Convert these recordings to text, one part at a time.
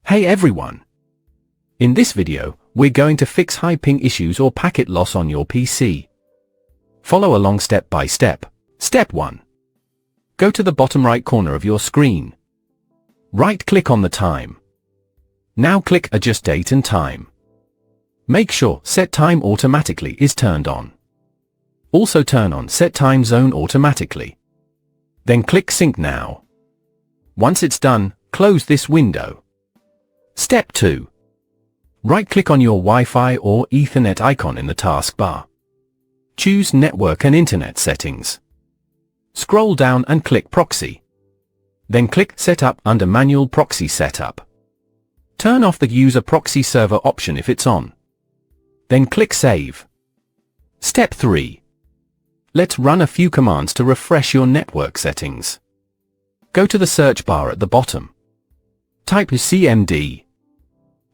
Hey everyone! In this video, we're going to fix high ping issues or packet loss on your PC. Follow along step by step. Step 1. Go to the bottom right corner of your screen. Right-click on the time. Now click Adjust Date and Time. Make sure Set Time Automatically is turned on. Also turn on Set Time Zone Automatically. Then click Sync Now. Once it's done, close this window. Step 2. Right-click on your Wi-Fi or Ethernet icon in the taskbar. Choose Network and Internet Settings. Scroll down and click Proxy. Then click Setup under Manual Proxy Setup. Turn off the User Proxy Server option if it's on. Then click Save. Step 3. Let's run a few commands to refresh your network settings. Go to the search bar at the bottom. Type CMD.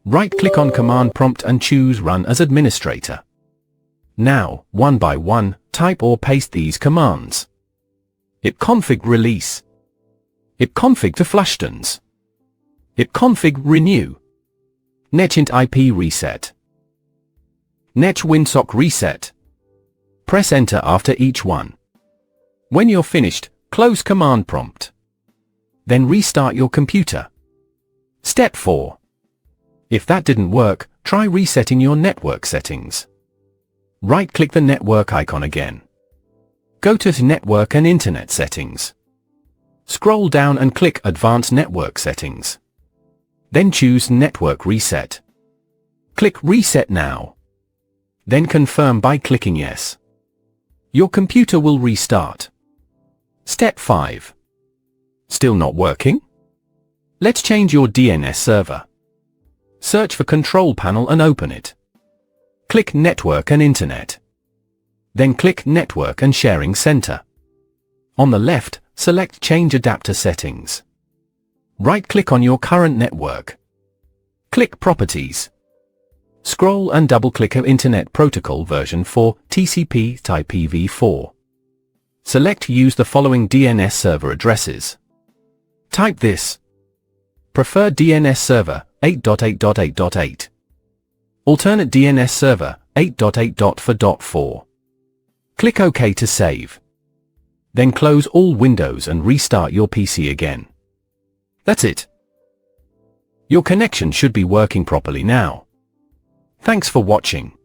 Right-click on Command Prompt and choose Run as Administrator. Now, one by one, type or paste these commands. ipconfig release. ipconfig to flushtons. ipconfig renew. netint IP reset. netch winsock reset. Press Enter after each one. When you're finished, close Command Prompt. Then restart your computer. Step 4. If that didn't work, try resetting your network settings. Right-click the network icon again. Go to Network and Internet Settings. Scroll down and click Advanced Network Settings. Then choose Network Reset. Click Reset Now. Then confirm by clicking Yes. Your computer will restart. Step 5. Still not working? Let's change your DNS server. Search for Control Panel and open it. Click Network and Internet. Then click Network and Sharing Center. On the left, select Change Adapter Settings. Right-click on your current network. Click Properties. Scroll and double-click Internet Protocol version 4, TCP type IPv4. Select Use the following DNS server addresses. Type this. Preferred DNS server 8.8.8.8. Alternate DNS server 8.8.4.4. Click OK to save. Then close all windows and restart your PC again. That's it. Your connection should be working properly now. Thanks for watching.